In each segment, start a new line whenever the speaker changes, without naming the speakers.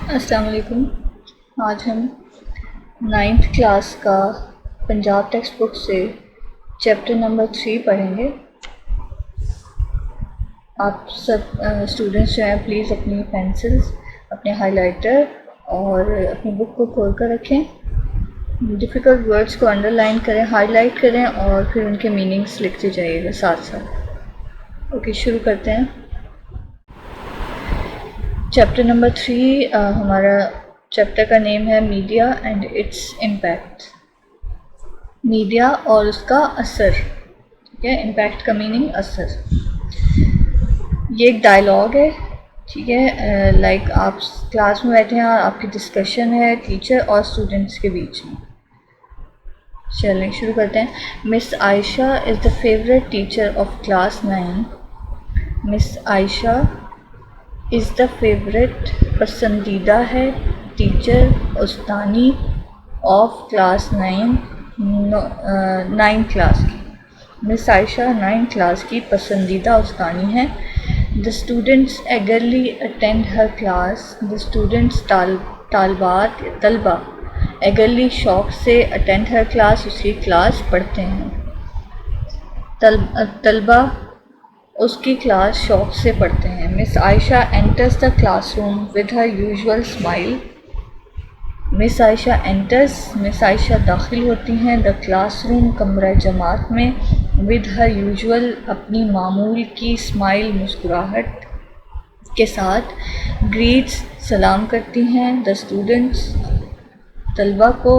السلام علیکم۔ آج ہم 9th کلاس کا پنجاب ٹیکسٹ بک سے چیپٹر نمبر 3 پڑھیں گے۔ آپ سب اسٹوڈنٹس جو ہیں پلیز اپنی پینسلز، اپنے ہائی لائٹر اور اپنی بک کو کھول کر رکھیں۔ ڈیفیکلٹ ورڈز کو انڈر لائن کریں، ہائی لائٹ کریں اور پھر ان کے میننگس لکھتے جائیے گا ساتھ ساتھ۔ اوکے، شروع کرتے ہیں۔ چیپٹر نمبر 3 ہمارا چیپٹر کا نیم ہے media and its impact. Media اور اس کا اثر، ٹھیک ہے، امپیکٹ کا میننگ اثر۔ یہ ایک ڈائلاگ ہے، ٹھیک ہے، لائک آپ کلاس میں بیٹھے ہیں اور آپ کی ڈسکشن ہے ٹیچر اور اسٹوڈنٹس کے بیچ میں۔ چلیں شروع کرتے ہیں۔ Miss Ayesha is the favourite teacher of class 9۔ Miss Ayesha is the favourite, پسندیدہ ہے، ٹیچر استانی آف کلاس 9 کلاس کی۔ مس عائشہ 9 کلاس کی پسندیدہ استانی ہے۔ دا اسٹوڈنٹس ایگرلی اٹینڈ ہر کلاس۔ دا اسٹوڈنٹس طلبہ ایگرلی شوق سے اٹینڈ ہر کلاس، اس کی کلاس پڑھتے ہیں۔ طلبہ اس کی کلاس شوق سے پڑھتے ہیں۔ Miss Aisha enters the classroom with her usual smile۔ Miss Aisha enters، مس عائشہ داخل ہوتی ہیں، the classroom کمرہ جماعت میں، with her usual اپنی معمول کی smile مسکراہٹ کے ساتھ، greets سلام کرتی ہیں the students طلبہ کو،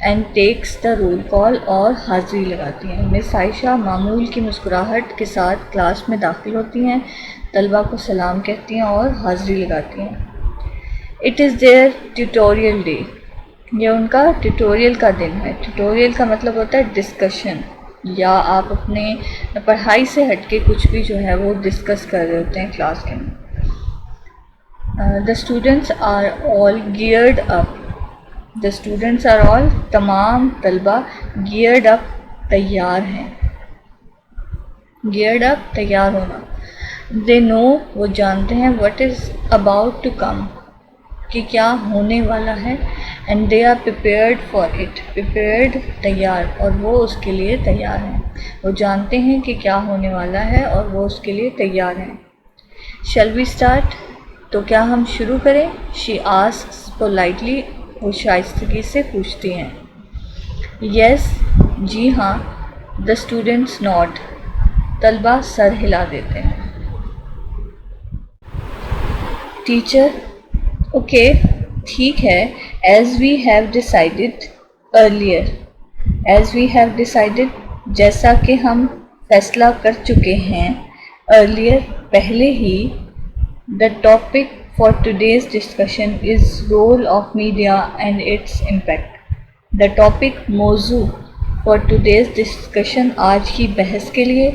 and takes the roll call اور حاضری لگاتی ہیں۔ مس عائشہ معمول کی مسکراہٹ کے ساتھ کلاس میں داخل ہوتی ہیں، طلبہ کو سلام کہتی ہیں اور حاضری لگاتی ہیں۔ It is their tutorial day۔ یہ ان کا ٹیوٹوریل کا دن ہے۔ ٹیوٹوریل کا مطلب ہوتا ہے ڈسکشن، یا آپ اپنے پڑھائی سے ہٹ کے کچھ بھی جو ہے وہ ڈسکس کر رہے ہوتے ہیں کلاس کے اندر۔ The students are all geared up۔ The students are all تمام طلبہ geared up تیار ہیں۔ geared up تیار ہونا۔ They know وہ جانتے ہیں what is about to come کہ کیا ہونے والا ہے، and they are prepared for it۔ prepared تیار، اور وہ اس کے لیے تیار ہیں۔ وہ جانتے ہیں کہ کیا ہونے والا ہے اور وہ اس کے لیے تیار ہیں۔ Shall we start؟ تو کیا ہم شروع کریں؟ She asks politely، وہ شائستگی سے پوچھتی ہیں۔ Yes، جی ہاں۔ The students nod، طلبہ سر ہلا دیتے ہیں۔ ٹیچر، اوکے، ٹھیک ہے، as we have decided earlier۔ as we have decided، جیسا کہ ہم فیصلہ کر چکے ہیں، earlier پہلے ہی، the topic for today's discussion is role of media and its impact۔ the topic موضوع for today's discussion آج کی بحث کے لیے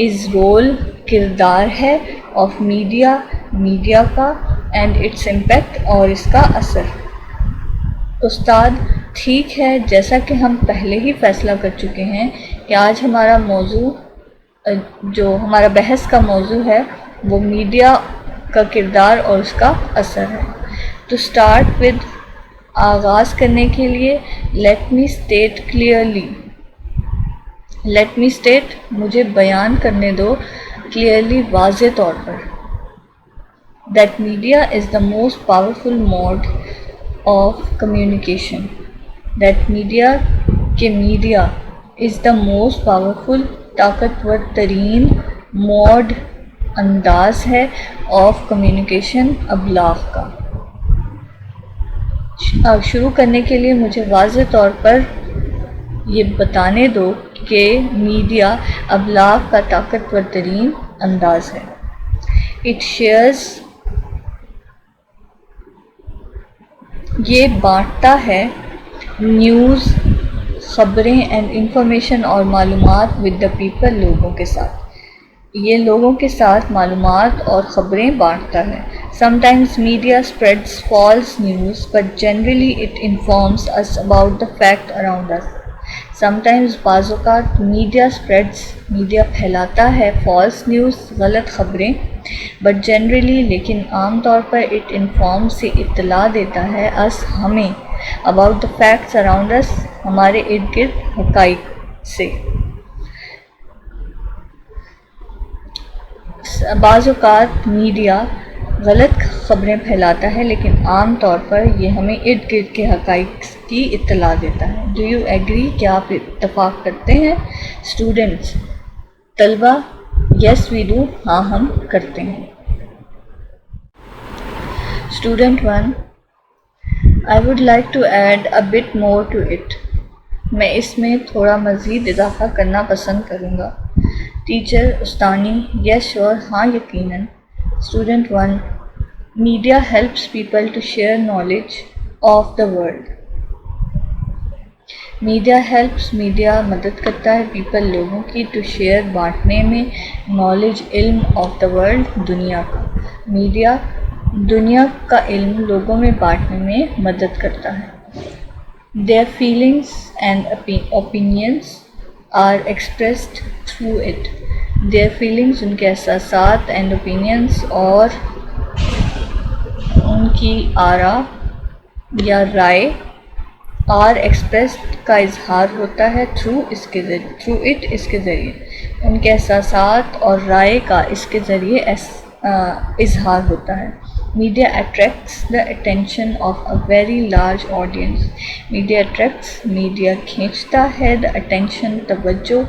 is role کردار ہے of media میڈیا کا and its impact اور اس کا اثر۔ استاد، ٹھیک ہے، جیسا کہ ہم پہلے ہی فیصلہ کر چکے ہیں کہ آج ہمارا موضوع، جو ہمارا بحث کا موضوع ہے، وہ میڈیا کا کردار اور اس کا اثر ہے۔ To start with، آغاز کرنے کے لیے، let me state clearly۔ let me state، مجھے بیان کرنے دو، clearly واضح طور پر، that media is the most powerful mode of communication۔ that media کہ media is the most powerful طاقتور ترین mode انداز ہے of communication ابلاغ کا۔ شروع کرنے کے لیے مجھے واضح طور پر یہ بتانے دو کہ میڈیا ابلاغ کا طاقتور ترین انداز ہے۔ It shares، یہ بانٹتا ہے، نیوز خبریں اینڈ انفارمیشن اور معلومات with the people لوگوں کے ساتھ، یہ لوگوں کے ساتھ معلومات اور خبریں بانٹتا ہے۔ Sometimes media spreads false news but generally it informs us about the fact around us۔ Sometimes بعض اوقات میڈیا spreads، میڈیا پھیلاتا ہے false news غلط خبریں بٹ جنرلی لیکن عام طور پر اٹ انفارم سے اطلاع دیتا ہے اس ہمیں اباؤٹ دا فیکٹس اراؤنڈ اس ہمارے ارد گرد حقائق سے. بعض اوقات میڈیا غلط خبریں پھیلاتا ہے لیکن عام طور پر یہ ہمیں ارد گرد کے حقائق کی اطلاع دیتا ہے. Do you agree? کیا آپ اتفاق کرتے ہیں؟ اسٹوڈنٹس طلبہ یس وی ڈو، ہاں ہم کرتے ہیں. Student 1 I would like to add a bit more to it. میں اس میں تھوڑا مزید اضافہ کرنا پسند کروں گا. ٹیچر استانی یس شور، ہاں یقیناً. Student 1 media helps people to share knowledge of the world. Media helps media مدد کرتا ہے پیپل لوگوں کی ٹو شیئر بانٹنے میں نالج علم آف دا ورلڈ دنیا کا. میڈیا دنیا کا علم لوگوں میں بانٹنے میں مدد کرتا ہے. Their feelings and opinions are expressed through it. Their feelings ان کے احساسات and opinions اور ان کی آراء یا رائے are expressed کا اظہار ہوتا ہے through it اس کے ذریعے. ان کے احساسات اور رائے کا اس کے ذریعے اظہار ہوتا ہے. Media attracts the attention of a very large audience. Media attracts media کھینچتا ہے the attention توجہ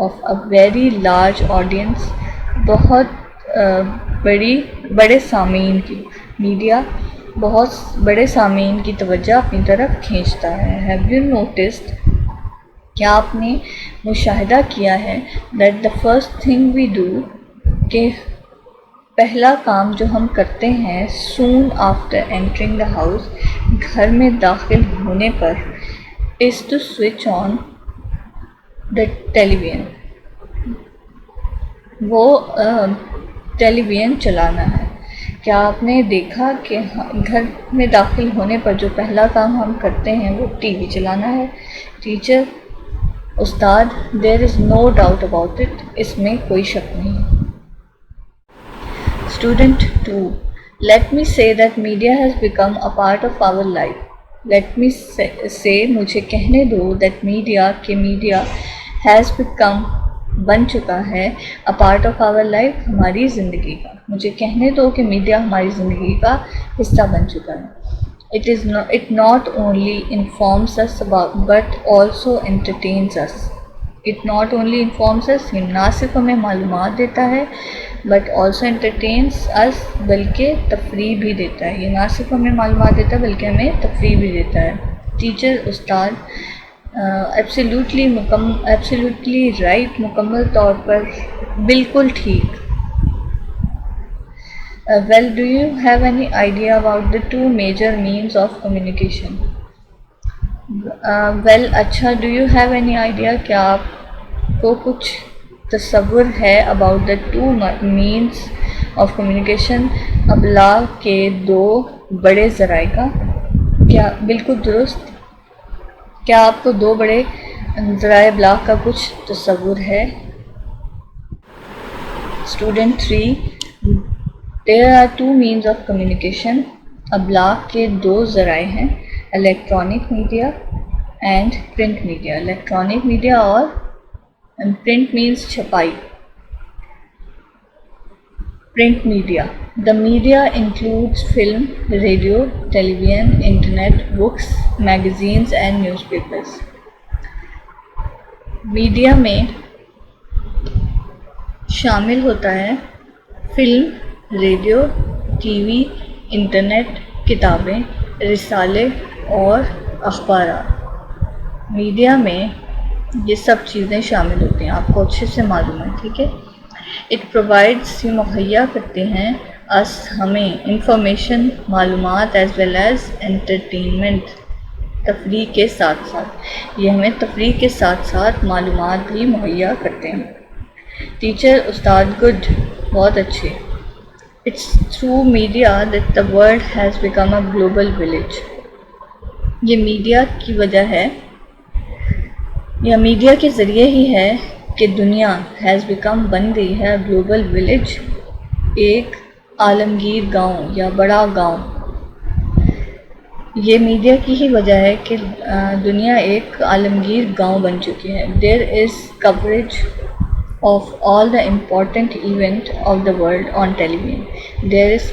of a very large audience بہت بڑے سامعین کی. میڈیا بہت بڑے سامعین کی توجہ اپنی طرف کھینچتا ہے. Have you noticed؟ کیا آپ نے مشاہدہ کیا ہے that the first thing we do کہ پہلا کام جو ہم کرتے ہیں soon after entering the house گھر میں داخل ہونے پر is to switch on the television. وہ ٹیلی ویژن چلانا ہے. کیا آپ نے دیکھا کہ گھر میں داخل ہونے پر جو پہلا کام ہم کرتے ہیں وہ ٹی وی چلانا ہے؟ ٹیچر استاد there is no doubt about it. اس میں کوئی شک نہیں. Student 2 Let me say that media has become a part of our life. Let me say مجھے کہنے دو that media has become بن چکا ہے a part of our life ہماری زندگی کا. مجھے کہنے دو کہ میڈیا ہماری زندگی کا حصہ بن چکا ہے. It not only informs us but also entertains us. It not only informs us یہ نہ صرف ہمیں معلومات دیتا ہے but also entertains us بلکہ تفریح بھی دیتا ہے. یہ نہ صرف ہمیں معلومات دیتا ہے بلکہ ہمیں تفریح بھی دیتا ہے. ٹیچر استاد ایبسلیوٹلی رائٹ مکمل طور پر بالکل ٹھیک. Well, do you have any idea about the two major means of communication? Well, اچھا, do you have any idea کیا آپ کو کچھ تصور ہے about the two means of communication ابلاغ کے دو بڑے ذرائع کا؟ کیا بالکل درست. کیا آپ کو دو بڑے ذرائع ابلاغ کا کچھ تصور ہے؟ Student 3 There are two means of communication. ابلاغ کے دو ذرائع ہیں electronic media and print media. Electronic media اور پرنٹ مینس چھپائی. Print media The media includes film, radio, television, internet, books, magazines and newspapers. Media میں شامل ہوتا ہے film, radio, T V, internet, کتابیں، رسالے اور اخبارات. میڈیا میں یہ سب چیزیں شامل ہوتی ہیں. آپ کو اچھے سے معلوم ہے، ٹھیک ہے. اٹ پرووائڈس یہ مہیا کرتے ہیں اس ہمیں انفارمیشن معلومات ایز ویل ایز انٹرٹینمنٹ تفریح کے ساتھ ساتھ. یہ ہمیں تفریح کے ساتھ ساتھ معلومات بھی مہیا کرتے ہیں. ٹیچر استاد گڈ، بہت اچھے. It's through media that the world has become a global village. یہ میڈیا کی وجہ ہے یا میڈیا کے ذریعے ہی ہے کہ دنیا ہیز بیکم بن گئی ہے گلوبل ولیج. ایک عالمگیر گاؤں یا بڑا گاؤں. یہ میڈیا کی ہی وجہ ہے کہ دنیا ایک عالمگیر گاؤں بن چکی ہے. There is coverage of all the important event of the world on television. There is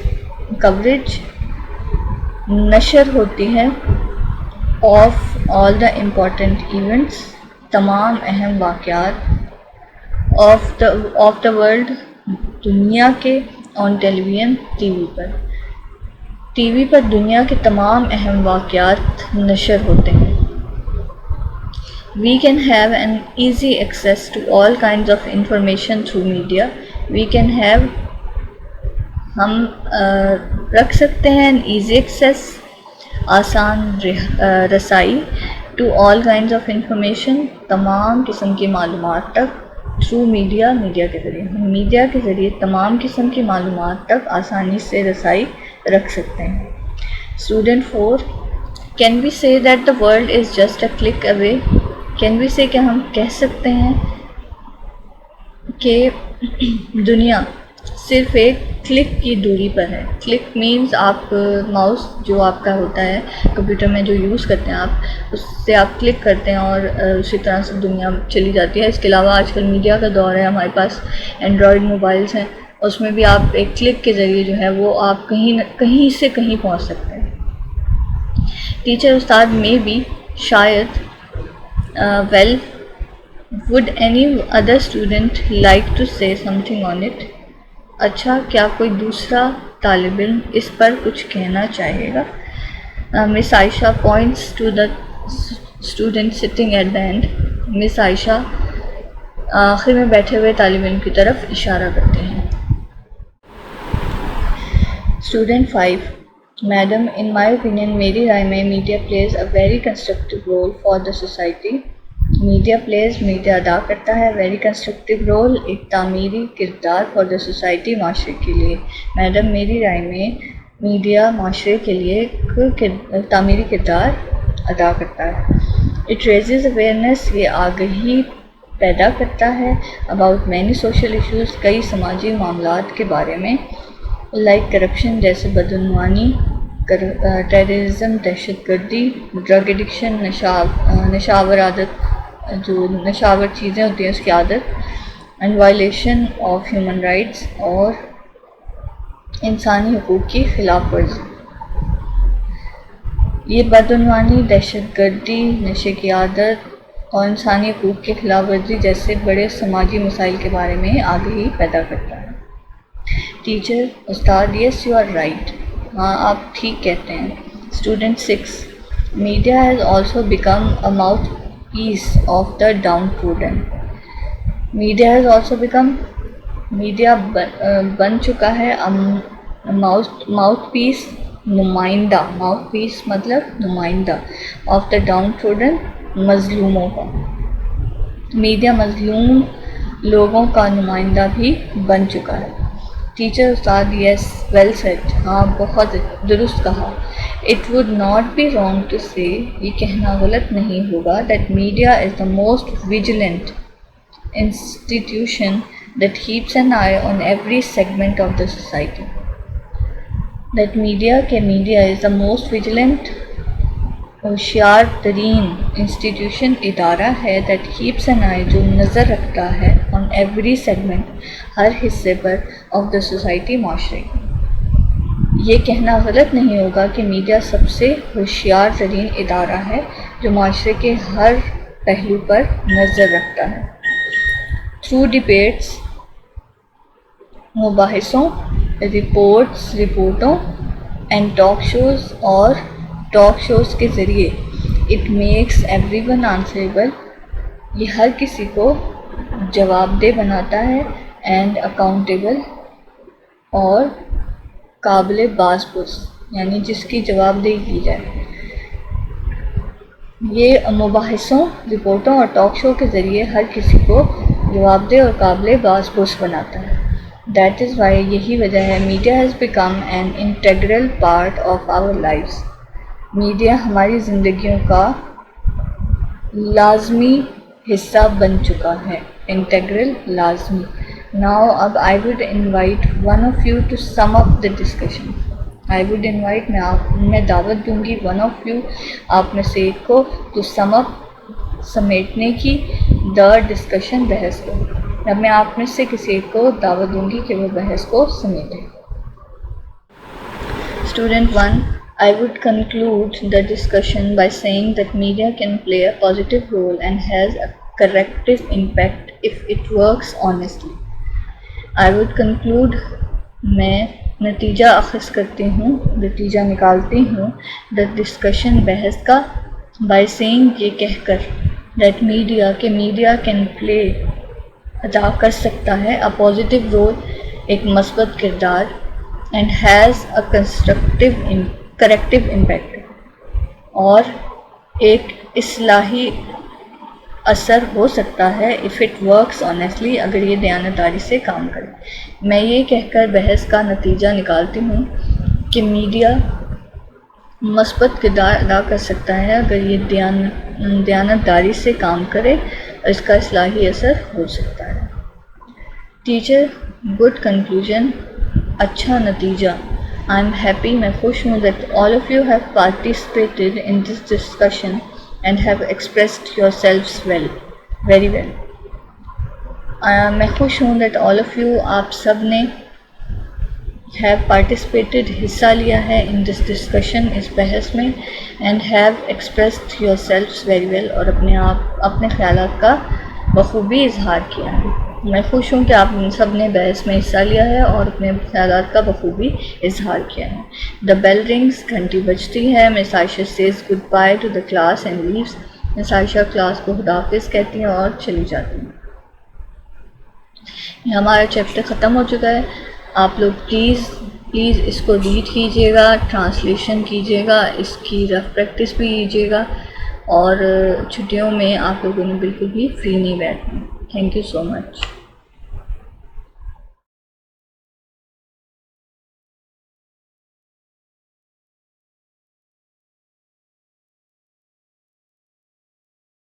coverage, نشر ہوتی ہے، of all the important events, تمام اہم واقعات، آف دا ورلڈ، دنیا کے، on television, TV پر. ٹی وی پر دنیا کے تمام اہم واقعات نشر ہوتے ہیں. We can have an easy access to all kinds of information through media. We can have ہم رکھ سکتے ہیں ایزی ایکسیس، آسان رسائی، to all kinds of information, تمام قسم کی معلومات تک، تھرو میڈیا، میڈیا کے ذریعے. ہم میڈیا کے ذریعے تمام قسم کی معلومات تک آسانی سے رسائی رکھ سکتے ہیں. Student 4، can we say that the world is just a click away. Can we say کہ ہم کہہ سکتے ہیں کہ دنیا صرف ایک کلک کی دوری پر ہے. کلک مینز آپ ماؤس جو آپ کا ہوتا ہے کمپیوٹر میں جو یوز کرتے ہیں آپ، اس سے آپ کلک کرتے ہیں اور اسی طرح سے دنیا چلی جاتی ہے. اس کے علاوہ آج کل میڈیا کا دور ہے، ہمارے پاس اینڈرائڈ موبائلس ہیں، اس میں بھی آپ ایک کلک کے ذریعے جو ہے وہ آپ کہیں سے کہیں پہنچ سکتے ہیں. ٹیچر استاد میں بھی شاید well would any other student like to say something on it. اچھا، کیا کوئی دوسرا طالب علم اس پر کچھ کہنا چاہے گا؟ مس عائشہ points to the student sitting at the end. مس عائشہ آخر میں بیٹھے ہوئے طالب علم کی طرف اشارہ کرتے ہیں. Student 5، madam in my opinion, میری رائے میں media plays a very constructive role for the society. Media ادا کرتا ہے ویری کنسٹرکٹیو رول، ایک تعمیری کردار فار دا سوسائٹی، معاشرے کے لیے. میڈم میری رائے میں میڈیا معاشرے کے لیے ایک تعمیری کردار ادا کرتا ہے. اٹ ریزز اویئرنیس، یہ آگہی پیدا کرتا ہے، اباؤٹ مینی سوشل ایشوز، کئی سماجی معاملات کے بارے میں، لائک کرپشن جیسے بدعنوانی، ٹیررزم دہشت گردی، ڈرگ ایڈکشن نشاور عادت، جو نشاور چیزیں ہوتی ہیں اس کی عادت، and violation of human rights, اور انسانی حقوق کی خلاف ورزی. یہ بدعنوانی، دہشت گردی، نشے کی عادت اور انسانی حقوق کی خلاف ورزی جیسے بڑے سماجی مسائل کے بارے میں آگہی پیدا کرتا ہے. ٹیچر استاد یس یو آر رائٹ، ہاں آپ ٹھیک کہتے ہیں. Student 6، media has also become a mouthpiece of the downtrodden. Media has also become, media بن چکا ہے ماؤتھ پیس، نمائندہ، ماؤتھ پیس مطلب نمائندہ، آف دا ڈاؤن ٹروڈن، مظلوموں کا. میڈیا مظلوم لوگوں کا نمائندہ بھی بن چکا ہے. ٹیچر استاد یس ویل سیڈ، ہاں بہت درست کہا. It would not be wrong to say, یہ کہنا غلط نہیں ہوگا، that media is the most vigilant institution that keeps an eye on every segment of the society. That media is the most vigilant, ہوشیار ترین انسٹیٹیوشن، ادارہ ہے، that keeps an آئی، جو نظر رکھتا ہے، آن ایوری سیگمنٹ، ہر حصے پر، آف دا سوسائٹی، معاشرے کی. یہ کہنا غلط نہیں ہوگا کہ میڈیا سب سے ہوشیار ترین ادارہ ہے جو معاشرے کے ہر پہلو پر نظر رکھتا ہے. تھرو ڈیبیٹس، مباحثوں، رپورٹوں اینڈ ٹاک شوز، اور ٹاک شوز کے ذریعے، it makes everyone answerable, یہ ہر کسی کو جواب دہ بناتا ہے، اینڈ اکاؤنٹیبل، اور قابل باز پرس، یعنی جس کی جواب دہی کی جائے. یہ مباحثوں، رپورٹوں اور ٹاک شو کے ذریعے ہر کسی کو جواب دہ اور قابل باز پرس بناتا ہے. دیٹ از وائی، یہی وجہ ہے، media has become an integral part of our lives. Media ہماری زندگیوں کا لازمی حصہ بن چکا ہے. انٹیگرل، لازمی. Now اب I would invite one of you to sum up the discussion. I would invite میں دعوت دوں گی one of you آپ میں سے ایک کو to sum up سمیٹنے کی the discussion بحث کو. اب میں آپ میں سے کسی ایک کو دعوت دوں گی کہ وہ بحث کو سمیٹے. Student 1, I would conclude the discussion by saying that media can play a positive role and has a corrective impact if it works honestly. I would conclude میں نتیجہ اخذ کرتی ہوں, نتیجہ نکالتی ہوں the discussion بحث کا by saying یہ کہہ کر that media can play ادا کر سکتا ہے a positive role ایک مثبت کردار and has a corrective impact اور ایک اصلاحی اثر ہو سکتا ہے if it works honestly اگر یہ دیانتداری سے کام کرے. میں یہ کہہ کر بحث کا نتیجہ نکالتی ہوں کہ میڈیا مثبت کردار ادا کر سکتا ہے اگر یہ دیانتداری سے کام کرے اور اس کا اصلاحی اثر ہو سکتا ہے. ٹیچر گڈ کنکلوژن اچھا نتیجہ. I'm happy میں خوش ہوں that all of you have participated in this discussion and have expressed yourselves very well. میں خوش ہوں that all of you آپ سب نے have participated حصہ لیا ہے in this discussion اس بحث میں and have expressed yourselves very well اور اپنے خیالات کا بخوبی اظہار کیا ہے. میں خوش ہوں کہ آپ سب نے بحث میں حصہ لیا ہے اور اپنے خیالات کا بخوبی اظہار کیا ہے. The bell rings گھنٹی بجتی ہے. Miss Aisha says goodbye to the class and leaves. Miss Aisha class کو خداحافظ کہتی ہیں اور چلی جاتی ہیں. ہمارا چیپٹر ختم ہو چکا ہے. آپ لوگ پلیز اس کو ریڈ کیجیے گا, ٹرانسلیشن کیجیے گا, اس کی رف پریکٹس بھی کیجیے گا اور چھٹیوں میں آپ لوگوں نے بالکل بھی فری نہیں بیٹھنا. Thank you so much.